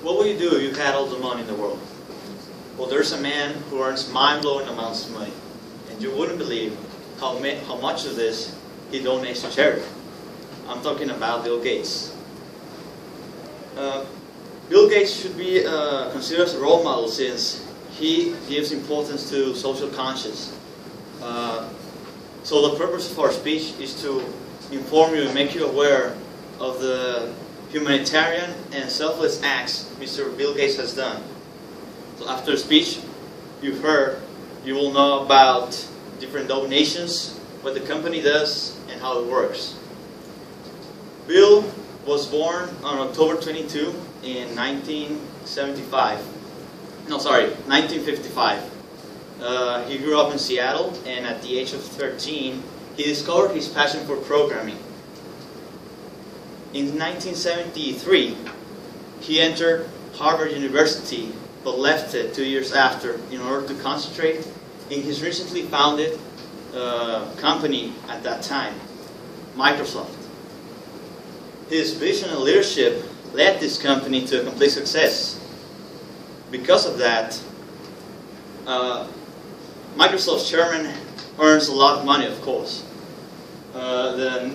What would you do if you had all the money in the world? Well, there's a man who earns mind-blowing amounts of money, and you wouldn't believe how much of this he donates to charity. I'm talking about Bill Gates. Bill Gates should be considered as a role model since he gives importance to social conscience. So the purpose of our speech is to inform you and make you aware of the humanitarian and selfless acts Mr. Bill Gates has done. So after the speech you've heard, you will know about different donations, what the company does, and how it works. Bill was born on October 22 in 1955. 1955. He grew up in Seattle, and at the age of 13, he discovered his passion for programming. In 1973, he entered Harvard University, but left it 2 years after in order to concentrate in his recently founded company at that time, Microsoft. His vision and leadership led this company to a complete success. Because of that, Microsoft's chairman earns a lot of money, of course. The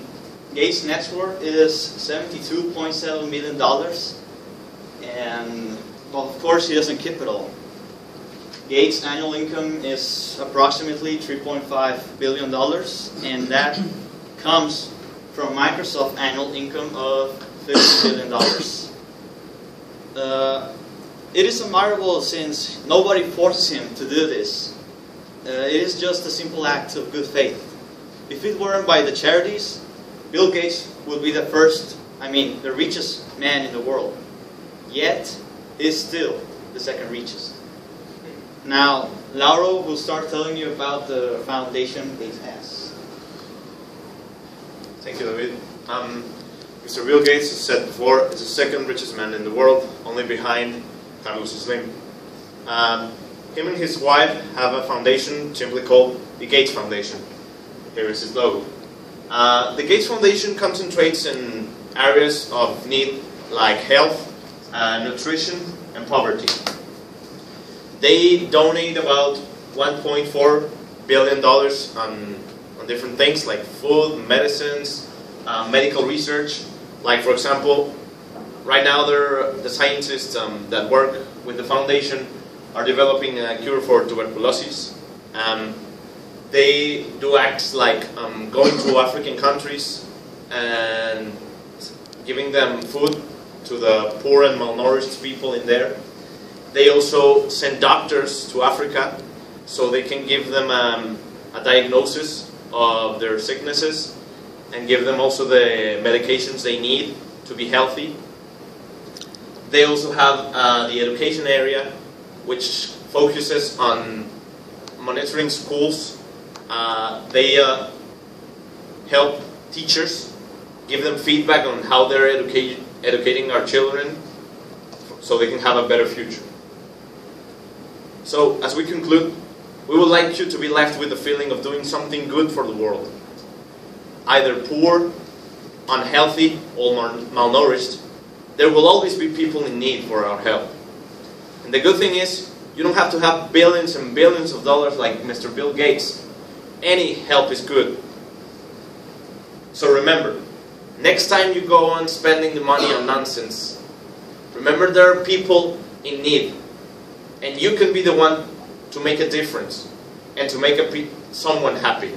Gates' net worth is $72.7 million, and well, of course he doesn't keep it all. Gates' annual income is approximately $3.5 billion, and that comes from Microsoft's annual income of $50 billion. It is admirable since nobody forces him to do this. It is just a simple act of good faith. If it weren't by the charities, Bill Gates would be the richest man in the world. Yet, is still the second richest. Now, Lauro will start telling you about the foundation Gates has. Thank you, David. Mr. Bill Gates, as said before, is the second richest man in the world, only behind Carlos Slim. Him and his wife have a foundation simply called the Gates Foundation. Here is his logo. The Gates Foundation concentrates in areas of need like health, nutrition, and poverty. They donate about $1.4 billion on different things like food, medicines, medical research. Like, for example, right now the scientists that work with the foundation are developing a cure for tuberculosis. They do acts like going to African countries and giving them food to the poor and malnourished people in there. They also send doctors to Africa so they can give them a diagnosis of their sicknesses and give them also the medications they need to be healthy. They also have the education area, which focuses on monitoring schools. They help teachers, give them feedback on how they're educating our children so they can have a better future. So, as we conclude, we would like you to be left with the feeling of doing something good for the world. Either poor, unhealthy, or malnourished, there will always be people in need for our help. And the good thing is, you don't have to have billions and billions of dollars like Mr. Bill Gates. Any help is good. So remember, next time you go on spending the money on nonsense, remember there are people in need. And you can be the one to make a difference and to make someone happy.